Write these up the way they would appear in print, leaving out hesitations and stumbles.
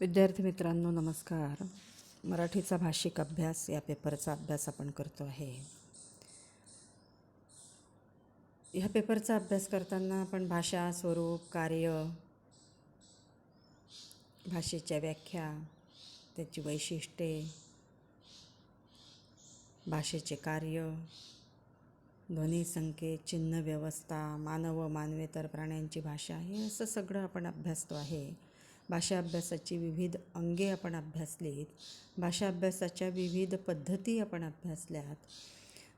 विद्यार्थी मित्रांनो नमस्कार. मराठीचा भाषिक अभ्यास या पेपरचा अभ्यास आपण करतो आहे. ह्या पेपरचा अभ्यास करताना आपण भाषा, स्वरूप, कार्य, भाषेच्या व्याख्या, त्याची वैशिष्ट्ये, भाषेचे कार्य, ध्वनी संकेत, चिन्ह व्यवस्था, मानव व मानवेतर प्राण्यांची भाषा, हे असं सगळं आपण अभ्यासतो आहे. भाषा अभ्यासाची विविध अंगे आपण अभ्यासलीत. भाषा अभ्यासाच्या विविध पद्धती आपण अभ्यासल्यात.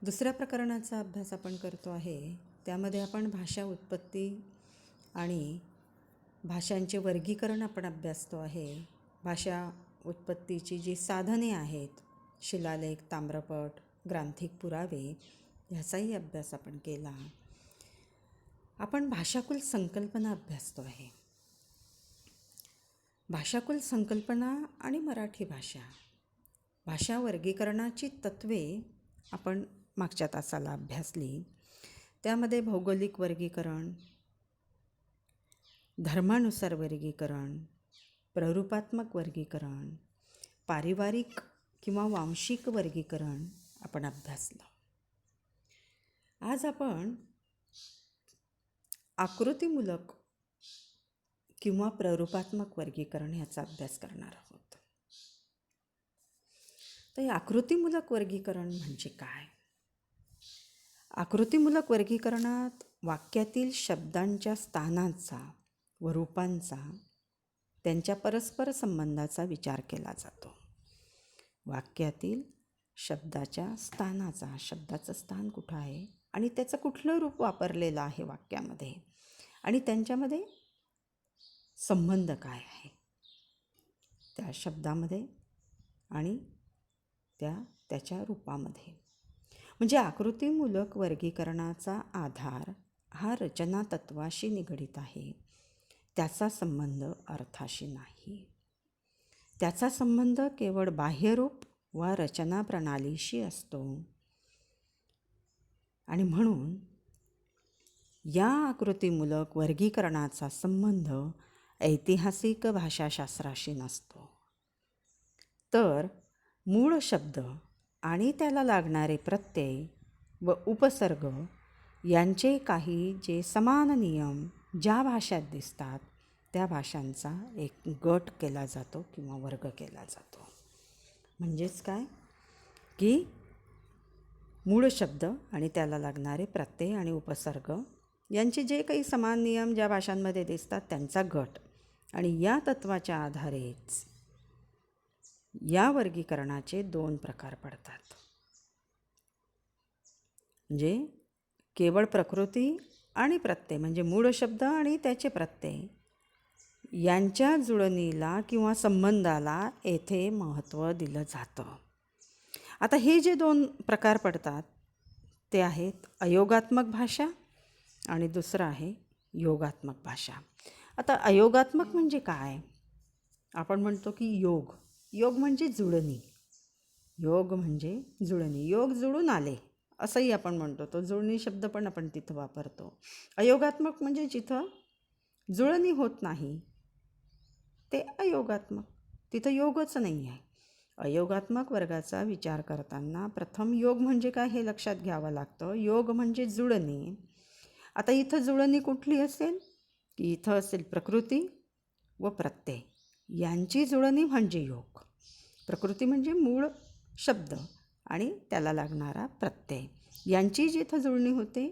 दुसऱ्या प्रकरणाचा अभ्यास आपण करतो आहे. त्यामध्ये आपण भाषा उत्पत्ती आणि भाषांचे वर्गीकरण आपण अभ्यासतो आहे. भाषा उत्पत्तीची जी साधने आहेत, शिलालेख, ताम्रपट, ग्रांथिक पुरावे, ह्याचाही अभ्यास आपण केला. आपण भाषाकुल संकल्पना अभ्यासतो आहे. भाषाकुल संकल्पना आणि मराठी भाषा, भाषा वर्गीकरणाची तत्त्वे आपण मागच्या तासाला अभ्यासली. त्यामध्ये भौगोलिक वर्गीकरण, धर्मानुसार वर्गीकरण, प्ररूपात्मक वर्गीकरण, पारिवारिक किंवा वांशिक वर्गीकरण आपण अभ्यासलं. आज आपण आकृतीमूलक किंवा प्ररूपात्मक वर्गीकरण याचा अभ्यास करणार आहोत. तर आकृतीमूलक वर्गीकरण म्हणजे काय? आकृतीमूलक वर्गीकरणात वाक्यातील शब्दांच्या स्थानाचा व रूपांचा, त्यांच्या परस्पर संबंधाचा विचार केला जातो. वाक्यातील शब्दाच्या स्थानाचा, शब्दाचं स्थान कुठं आहे आणि त्याचं कुठलं रूप वापरलेलं आहे वाक्यामध्ये, आणि त्यांच्यामध्ये संबंध काय आहे त्या शब्दामध्ये आणि त्याच्या रूपामध्ये. म्हणजे आकृतीमूलक वर्गीकरणाचा आधार हा रचना तत्वाशी निगडीत आहे. त्याचा संबंध अर्थाशी नाही. त्याचा संबंध केवळ बाह्यरूप वा रचना प्रणालीशी असतो. आणि म्हणून या आकृतीमूलक वर्गीकरणाचा संबंध ऐतिहासिक भाषाशास्त्राशी नसतो, तर मूळ शब्द आणि त्याला लागणारे प्रत्यय व उपसर्ग यांचे काही जे समान नियम ज्या भाषात दिसतात त्या भाषांचा एक गट केला जातो किंवा वर्ग केला जातो. म्हणजेच काय की मूळ शब्द आणि त्याला लागणारे प्रत्यय आणि उपसर्ग यांचे जे काही समान नियम ज्या भाषांमध्ये दिसतात त्यांचा गट, आणि या तत्वाच्या आधारेच या वर्गीकरणाचे दोन प्रकार पडतात. म्हणजे केवळ प्रकृती आणि प्रत्यय म्हणजे मूळ शब्द आणि त्याचे प्रत्यय यांच्या जुळणीला किंवा संबंधाला येथे महत्त्व दिलं जातं. आता हे जे दोन प्रकार पडतात ते आहेत अयोगात्मक भाषा आणि दुसरं आहे योगात्मक भाषा. आता अयोगात्मक म्हणजे काय? आपण म्हणतो की योग म्हणजे जुळणी. योग म्हणजे जुळणी, योग जुळून आले असंही आपण म्हणतो. तो जुळणी शब्द पण आपण तिथं वापरतो. अयोगात्मक म्हणजे जिथं जुळणी होत नाही ते अयोगात्मक, तिथं योगच नाही आहे. अयोगात्मक वर्गाचा विचार करताना प्रथम योग म्हणजे काय हे लक्षात घ्यावं लागतं. योग म्हणजे जुळणी. आता इथं जुळणी कुठली असेल की इथं असेल प्रकृती व प्रत्यय यांची जुळणी म्हणजे योग. प्रकृती म्हणजे मूळ शब्द आणि त्याला लागणारा प्रत्यय यांची जिथं जुळणी होते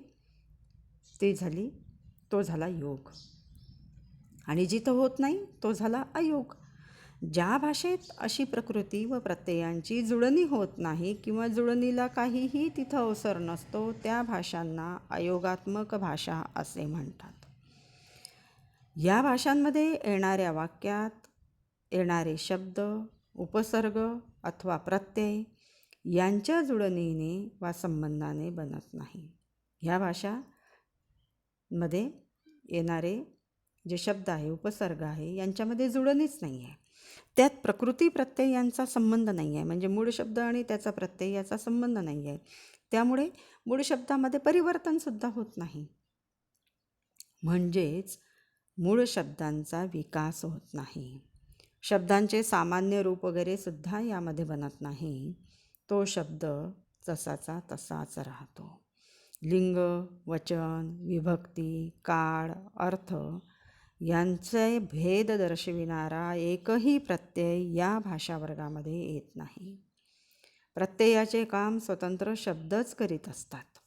तो झाला योग, आणि जिथं होत नाही तो झाला अयोग. ज्या भाषेत अशी प्रकृती व प्रत्ययांची जुळणी होत नाही किंवा जुळणीला काहीही तिथं अवसर नसतो त्या भाषांना अयोगात्मक भाषा असे म्हणतात. या भाषांमध्ये येणाऱ्या वाक्यात येणारे शब्द, उपसर्ग अथवा प्रत्यय यांच्या जुळणीने वा संबंधाने बनत नाही. ह्या भाषांमध्ये येणारे जे शब्द आहे, उपसर्ग आहे, यांच्यामध्ये जुळणीच नाही आहे. त्यात प्रकृती प्रत्यय यांचा संबंध नाही आहे. म्हणजे मूळ शब्द आणि त्याचा प्रत्यय याचा संबंध नाही आहे. त्यामुळे मूळ शब्दामध्ये परिवर्तनसुद्धा होत नाही. म्हणजेच मूळ शब्दांचा विकास होत नाही. शब्दांचे सामान्य रूप वगैरे सुद्धा यामध्ये बनत नाही. तो शब्द जसाचा तसाच राहतो. लिंग, वचन, विभक्ती, काळ, अर्थ यांचे भेद दर्शविणारा एकही प्रत्यय या भाषावर्गामध्ये येत नाही. प्रत्ययाचे काम स्वतंत्र शब्दच करीत असतात,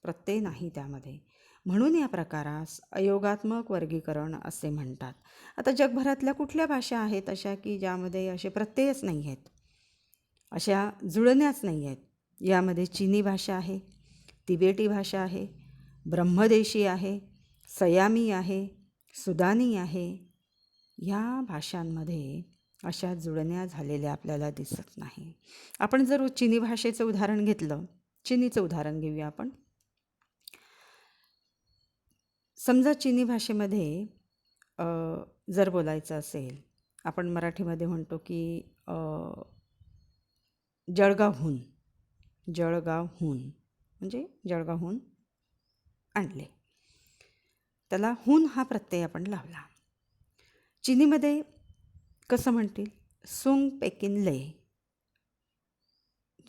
प्रत्यय नाही त्यामध्ये. म्हणून या प्रकारास अयोगात्मक वर्गीकरण असे म्हणतात. आता जगभरातल्या कुठल्या भाषा आहेत अशा की ज्यामध्ये असे प्रत्ययच नाही आहेत, अशा जुळण्याच नाही आहेत? यामध्ये चीनी भाषा आहे, तिबेटी भाषा आहे, ब्रह्मदेशी आहे, सयामी आहे, सुदानी आहे. या भाषांमध्ये अशा जुळण्या झालेल्या आपल्याला दिसत नाही. आपण जर चीनी भाषेचं उदाहरण घेतलं, चीनीचं उदाहरण घेऊया आपण. समजा चीनी भाषेमध्ये जर बोलायचं असेल, आपण मराठीमध्ये म्हणतो की जळगावहून म्हणजे जळगावहून आणले, त्याला हून हा प्रत्यय आपण लावला. चीनीमध्ये कसं म्हणतील? सुंग पेकिन लय,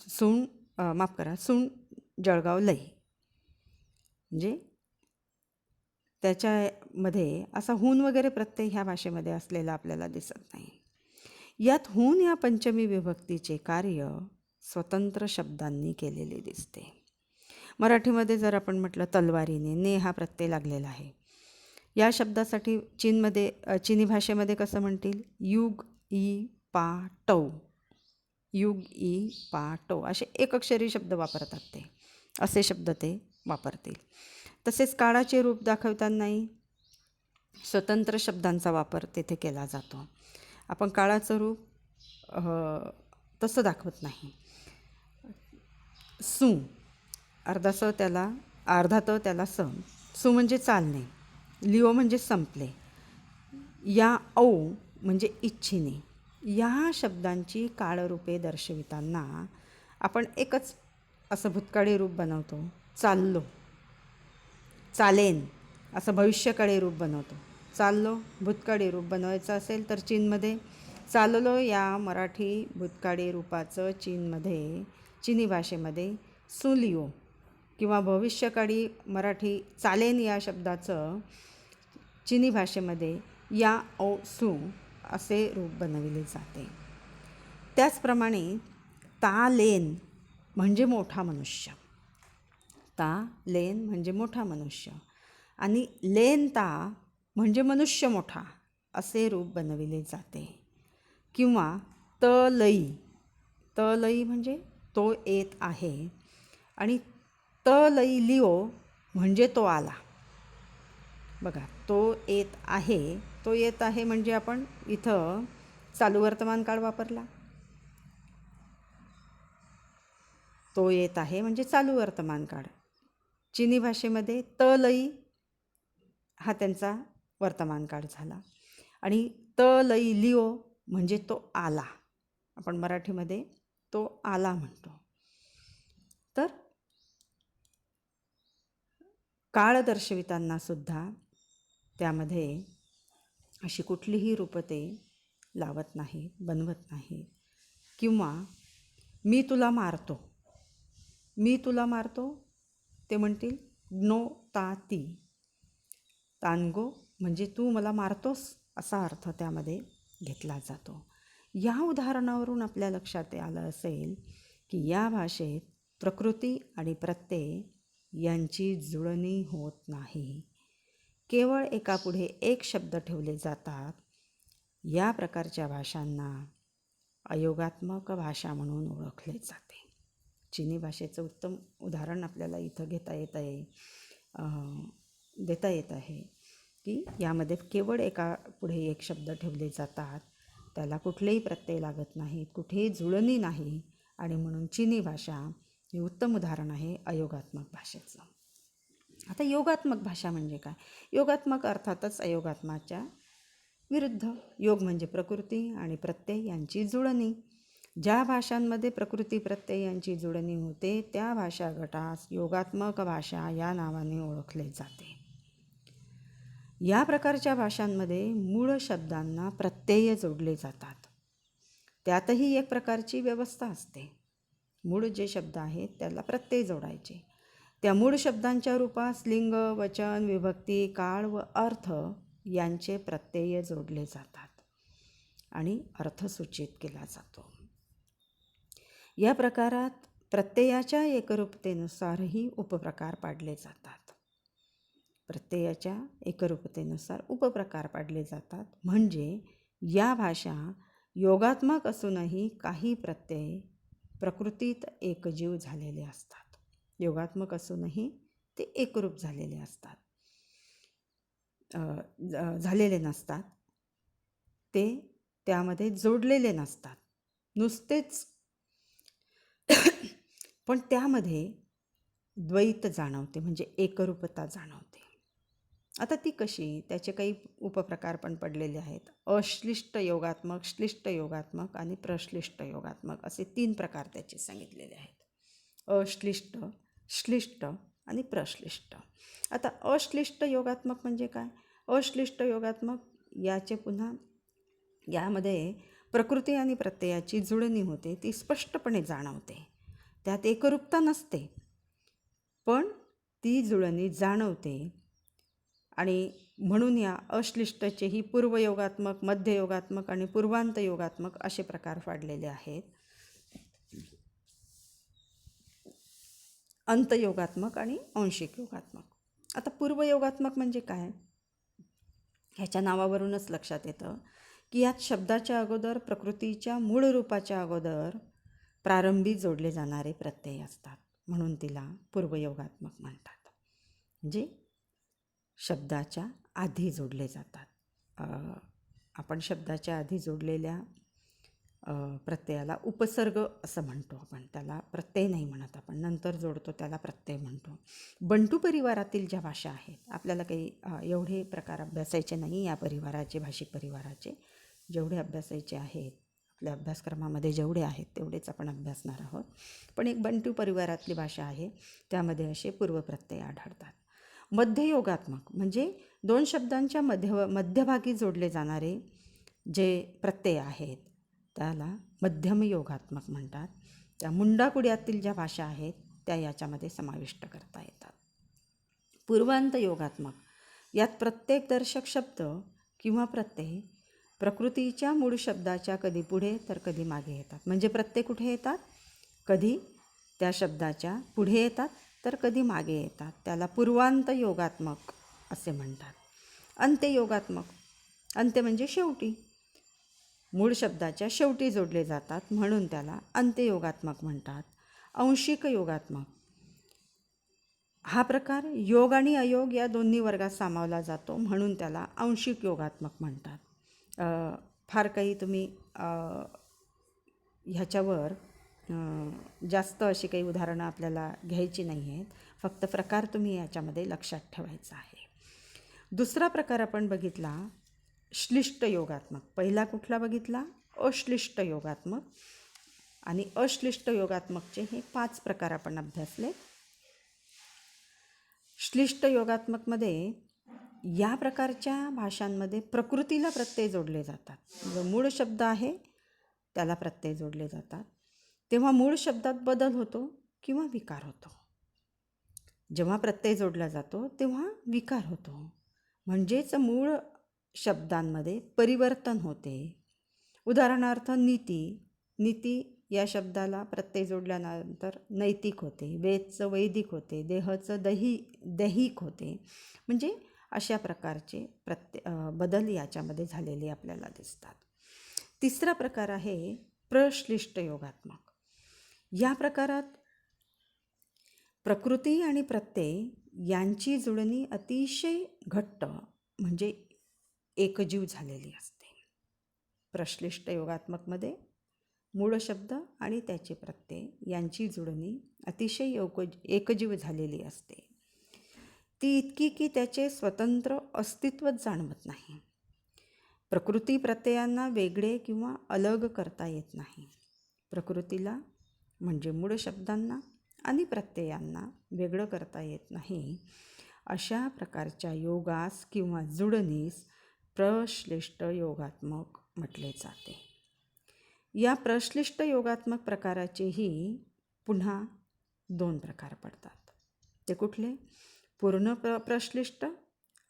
सुंग जळगाव लय. म्हणजे त्याच्यामध्ये असा हून वगैरे प्रत्यय ह्या भाषेमध्ये असलेला आपल्याला दिसत नाही. यात हून या पंचमी विभक्तीचे कार्य स्वतंत्र शब्दांनी केलेले दिसते. मराठीमध्ये जर आपण म्हटलं तलवारीने, ने हा प्रत्यय लागलेला आहे. या शब्दासाठी चीनी भाषेमध्ये कसं म्हणतील? युग ई पा टौ, युग ई पा टौ असे एक अक्षरी शब्द वापरतात ते, असे शब्द ते वापरतील. तसेच काळाचे रूप दाखवतानाही स्वतंत्र शब्दांचा वापर तेथे केला जातो. आपण काळाचं रूप तसं दाखवत नाही. सु अर्धा स त्याला, अर्धा त त्याला स, सु म्हणजे चालणे, लिओ म्हणजे संपले, या औ म्हणजे इच्छिने. या शब्दांची काळरूपे दर्शविताना आपण एकच असं भूतकाळी रूप बनवतो, चाललो, चालेन असं भविष्यकाळी रूप बनवतो. चाललो भूतकाळी रूप बनवायचं असेल तर चीनमध्ये चाललो या मराठी भूतकाळी रूपाचं चीनी भाषेमध्ये सुलिओ किंवा भविष्यकाळी मराठी चालेन या शब्दाचं चीनी भाषेमध्ये या ओ सु असे रूप बनविले जाते. त्याचप्रमाणे तालेन म्हणजे मोठा मनुष्य, तालेन म्हणजे मोठा मनुष्य आणि लेनता म्हणजे मनुष्य मोठा असे रूप बनविले जाते. किंवा तलई म्हणजे तो येत आहे आणि तलई लिओ म्हणजे तो आला. बघा, तो येत आहे म्हणजे आपण इथं चालू वर्तमान काळ वापरला. तो येत आहे म्हणजे चालू वर्तमान काळ. चीनी भाषेमध्ये तलई हा त्यांचा वर्तमान काळ झाला आणि तलई लिओ म्हणजे तो आला. आपण मराठीमध्ये तो आला म्हणतो. तर काळ दर्शविताना सुद्धा त्यामध्ये अशी कुठलीही रूपते लावत नाही, बनवत नाही. किंवा मी तुला मारतो ते म्हणतील नो ता ती, तानगो म्हणजे तू मला मारतोस असा अर्थ त्यामध्ये घेतला जातो. या उदाहरणावरून आपल्या लक्षात आलं असेल की या भाषेत प्रकृती आणि प्रत्यय यांची जुळणी होत नाही, केवळ एकापुढे एक शब्द ठेवले जातात. या प्रकारच्या भाषांना अयोगात्मक भाषा म्हणून ओळखले जाते. चीनी भाषेचं उत्तम उदाहरण आपल्याला इथं देता येत आहे की यामध्ये केवळ एका पुढे एक शब्द ठेवले जातात, त्याला कुठलेही प्रत्यय लागत नाहीत, कुठेही जुळणी नाही आणि म्हणून चीनी भाषा हे उत्तम उदाहरण आहे अयोगात्मक भाषेचं. आता योगात्मक भाषा म्हणजे काय? योगात्मक अर्थातच अयोगात्माच्या विरुद्ध. योग म्हणजे प्रकृती आणि प्रत्यय यांची जुळणी. ज्या भाषांमध्ये प्रकृती प्रत्यय यांची जुळणी होते त्या भाषा गटास योगात्मक भाषा या नावाने ओळखले जाते. या प्रकारच्या भाषांमध्ये मूळ शब्दांना प्रत्यय जोडले जातात. त्यातही एक प्रकारची व्यवस्था असते. मूळ जे शब्द आहेत त्याला प्रत्यय जोडायचे. त्या मूळ शब्दांच्या रूपास लिंग, वचन, विभक्ती, काळ व अर्थ यांचे प्रत्यय जोडले जातात आणि अर्थ सूचित केला जातो. या प्रकारात प्रत्ययाच्या एकरूपतेनुसारही उपप्रकार पाडले जातात. प्रत्ययाच्या एकरूपतेनुसार उपप्रकार पाडले जातात. म्हणजे या भाषा योगात्मक असूनही काही प्रत्यय प्रकृतीत एकजीव झालेले असतात. योगात्मक असूनही ते एकरूप झालेले असतात, झालेले नसतात. ते त्यामध्ये जोडलेले नसतात, नुसतेच पण त्यामध्ये द्वैत जाणवते, म्हणजे एकरूपता जाणवते. आता ती कशी? त्याचे काही उपप्रकार पण पडलेले आहेत. अश्लिष्ट योगात्मक, श्लिष्ट योगात्मक आणि प्रश्लिष्ट योगात्मक असे 3 प्रकार त्याचे सांगितलेले आहेत. अश्लिष्ट, श्लिष्ट आणि प्रश्लिष्ट. आता अश्लिष्ट योगात्मक म्हणजे काय? अश्लिष्ट योगात्मक याचे पुन्हा यामध्ये प्रकृती आणि प्रत्ययाची जुळणी होते, ती स्पष्टपणे जाणवते. त्यात एकरूपता नसते, पण ती जुळणी जाणवते. आणि म्हणून या अश्लिष्टचेही पूर्वयोगात्मक, मध्ययोगात्मक आणि पूर्वांत योगात्मक असे प्रकार पाडलेले आहेत. अंतयोगात्मक आणि आंशिक योगात्मक. आता पूर्वयोगात्मक म्हणजे काय? ह्याच्या नावावरूनच लक्षात येतं की यात शब्दाच्या अगोदर, प्रकृतीच्या मूळ रूपाच्या अगोदर प्रारंभी जोडले जाणारे प्रत्यय असतात, म्हणून तिला पूर्वयोगात्मक म्हणतात. म्हणजे शब्दाच्या आधी जोडले जातात. आपण शब्दाच्या आधी जोडलेल्या प्रत्ययाला उपसर्ग असं म्हणतो. आपण त्याला प्रत्यय नाही म्हणत, आपण नंतर जोडतो त्याला प्रत्यय म्हणतो. बंटू परिवारातील ज्या भाषा आहेत, आपल्याला काही एवढे प्रकार अभ्यासायचे नाही या परिवाराचे, भाषिक परिवाराचे. जेवढे अभ्यासायचे आहेत, आपल्या अभ्यासक्रमामध्ये जेवढे आहेत तेवढेच आपण अभ्यासणार आहोत. पण एक बंटू परिवारातली भाषा आहे, त्यामध्ये असे पूर्वप्रत्यय आढळतात. मध्ययोगात्मक म्हणजे 2 शब्दांच्या मध्यभागी जोडले जाणारे जे प्रत्यय आहेत त्याला मध्यम योगात्मक म्हणतात. त्या मुंडाकुड्यातील ज्या भाषा आहेत त्या याच्यामध्ये समाविष्ट करता येतात. पूर्वांत योगात्मक यात प्रत्येक दर्शक शब्द किंवा प्रत्यय प्रकृतीच्या मूळ शब्दाच्या कधी पुढे तर कधी मागे येतात. म्हणजे प्रत्यय कुठे येतात? कधी त्या शब्दाच्या पुढे येतात तर कधी मागे येतात. त्याला पूर्वांत योगात्मक असे म्हणतात. अंत्ययोगात्मक, अंत्य म्हणजे शेवटी, मूळ शब्दाच्या शेवटी जोडले जातात, म्हणून त्याला अंत्ययोगात्मक म्हणतात. आंशिक योगात्मक हा प्रकार योग आणि अयोग या दोन्ही वर्गात सामावला जातो, म्हणून त्याला आंशिक योगात्मक म्हणतात. फार काही तुम्ही ह्याच्यावर जास्त अशी काही उदाहरणं आपल्याला घ्यायची नाही आहेत, फक्त प्रकार तुम्ही याच्यामध्ये लक्षात ठेवायचा आहे. दुसरा प्रकार आपण बघितला श्लिष्ट योगात्मक. पहिला कुठला बघितला? अश्लिष्ट योगात्मक. आणि अश्लिष्ट योगात्मकचे हे 5 प्रकार आपण अभ्यासले. श्लिष्ट योगात्मकमध्ये या प्रकारच्या भाषांमध्ये प्रकृतीला प्रत्यय जोडले जातात. जो मूळ शब्द आहे त्याला प्रत्यय जोडले जातात, तेव्हा मूळ शब्दात बदल होतो किंवा विकार होतो. जेव्हा प्रत्यय जोडला जातो तेव्हा विकार होतो, म्हणजेच मूळ शब्दांमध्ये परिवर्तन होते. उदाहरणार्थ नीती. नीती या शब्दाला प्रत्यय जोडल्यानंतर नैतिक होते, वेदचं वैदिक होते, देहचं दैहिक होते. म्हणजे अशा प्रकारचे बदल याच्यामध्ये झालेले आपल्याला दिसतात. तिसरा प्रकार आहे प्रश्लिष्ट योगात्मक. या प्रकारात प्रकृती आणि प्रत्यय यांची जुळणी अतिशय घट्ट म्हणजे एकजीव झालेली असते. प्रश्लिष्ट योगात्मकमध्ये मूळ शब्द आणि त्याचे प्रत्यय यांची जुळणी अतिशय एकजीव झालेली असते. ती इतकी की त्याचे स्वतंत्र अस्तित्वच जाणवत नाही. प्रकृती प्रत्ययांना वेगळे किंवा अलग करता येत नाही. प्रकृतीला म्हणजे मूळ शब्दांना आणि प्रत्ययांना वेगळं करता येत नाही. अशा प्रकारच्या योगास किंवा जुळणीस प्रश्लिष्ट योगात्मक म्हटले जाते. या प्रश्लिष्ट योगात्मक प्रकाराचेही पुन्हा 2 प्रकार पडतात. ते कुठले? पूर्ण प्रश्लिष्ट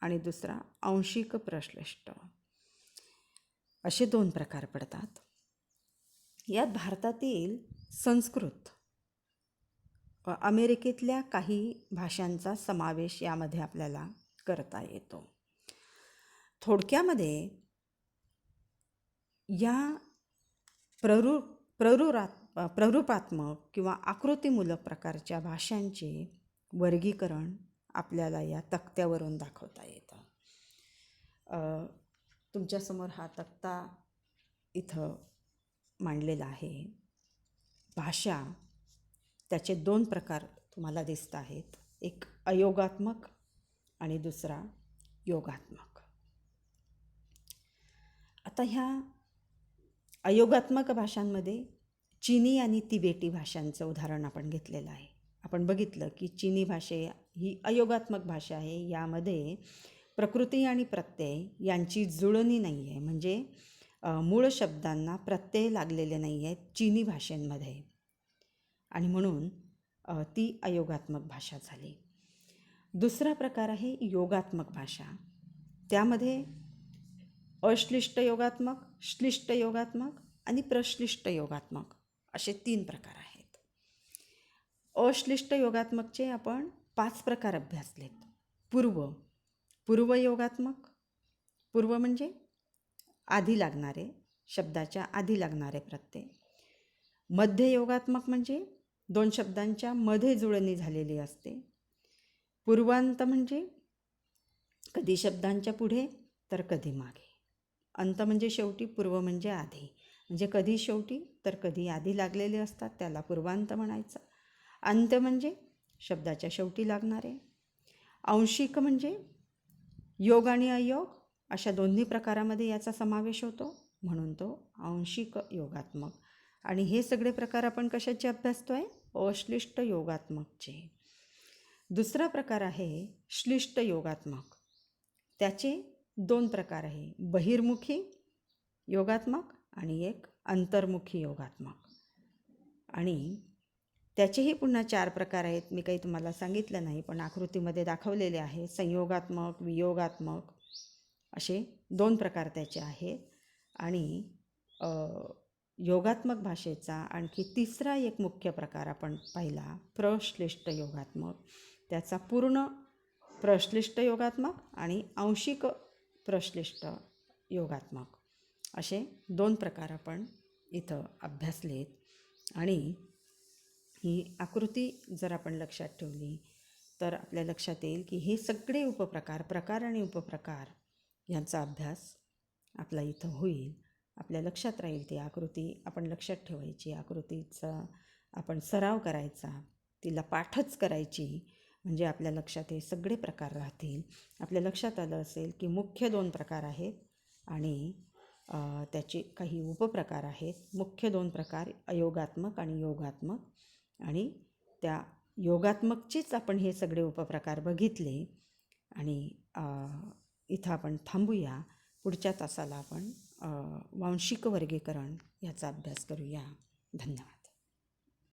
आणि दुसरा आंशिक प्रश्लिष्ट, असे 2 प्रकार पडतात. यात भारतातील संस्कृत व अमेरिकेतल्या काही भाषांचा समावेश यामध्ये आपल्याला करता येतो. थोडक्यामध्ये या प्ररूपात्मक किंवा आकृतीमूलक प्रकारच्या भाषांचे वर्गीकरण आपल्याला या तक्त्यावरून दाखवता येतं. तुमच्यासमोर हा तक्ता इथं मांडलेला आहे. भाषा, त्याचे 2 प्रकार तुम्हाला दिसत आहेत. एक अयोगात्मक आणि दुसरा योगात्मक. आता ह्या अयोगात्मक भाषांमध्ये चीनी आणि तिबेटी भाषांचं उदाहरण आपण घेतलेलं आहे. आपण बघितलं की चीनी भाषा ही अयोगात्मक भाषा आहे. यामध्ये प्रकृती आणि प्रत्यय यांची जुळणी नाही आहे, म्हणजे मूळ शब्दांना प्रत्यय लागलेले नाही आहेत चीनी भाषेमध्ये, आणि म्हणून ती अयोगात्मक भाषा झाली. दुसरा प्रकार आहे योगात्मक भाषा. त्यामध्ये अश्लिष्ट योगात्मक, श्लिष्ट योगात्मक आणि प्रश्लिष्ट योगात्मक असे 3 प्रकार आहेत. अश्लिष्ट योगात्मकचे आपण 5 प्रकार अभ्यासलेत. पूर्व योगात्मक, पूर्व म्हणजे आधी लागणारे, शब्दाच्या आधी लागणारे प्रत्यय. मध्य योगात्मक म्हणजे 2 शब्दांच्या मध्ये जुळणी झालेली असते. पूर्वांत म्हणजे कधी शब्दांच्या पुढे तर कधी मागे. अंत म्हणजे शेवटी, पूर्व म्हणजे आधी, म्हणजे कधी शेवटी तर कधी आधी लागलेले असतात, त्याला पूर्वांत म्हणायचं. अंत म्हणजे शब्दाच्या शेवटी लागणारे. आंशिक म्हणजे योग आणि अयोग अशा दोन्ही प्रकारामध्ये याचा समावेश होतो, म्हणून तो आंशिक योगात्मक. आणि हे सगळे प्रकार आपण कशाचे अभ्यासतोय? अश्लिष्ट योगात्मकचे. दुसरा प्रकार आहे श्लिष्ट योगात्मक. त्याचे 2 प्रकार आहे, बहिर्मुखी योगात्मक आणि एक अंतर्मुखी योगात्मक. आणि त्याचेही पुन्हा 4 प्रकार आहेत. मी काही तुम्हाला सांगितलं नाही, पण आकृतीमध्ये दाखवलेले आहे. संयोगात्मक, वियोगात्मक असे 2 प्रकार त्याचे आहेत. आणि योगात्मक भाषेचा आणखी तिसरा एक मुख्य प्रकार आपण पाहिला, प्रश्लिष्ट योगात्मक. त्याचा पूर्ण प्रश्लिष्ट योगात्मक आणि आंशिक प्रश्लिष्ट योगात्मक असे 2 प्रकार आपण इथं अभ्यासलेत. आणि ही आकृती जर आपण लक्षात ठेवली तर आपल्या लक्षात येईल की हे सगळे उपप्रकार, प्रकार आणि उपप्रकार यांचा अभ्यास आपला इथं होईल. आपल्या लक्षात राहील ती आकृती आपण लक्षात ठेवायची, आकृतीचा आपण सराव करायचा, तिला पाठच करायची, म्हणजे आपल्या लक्षात हे सगळे प्रकार राहतील. आपल्या लक्षात आलं असेल की मुख्य 2 प्रकार आहेत आणि त्याचे काही उपप्रकार आहेत. मुख्य 2 प्रकार अयोगात्मक आणि योगात्मक, आणि त्या योगात्मकचेच आपण हे सगळे उपप्रकार बघितले. आणि इथं आपण थांबूया. पुढच्या तासाला आपण वांशिक वर्गीकरण याचा अभ्यास करूया. धन्यवाद.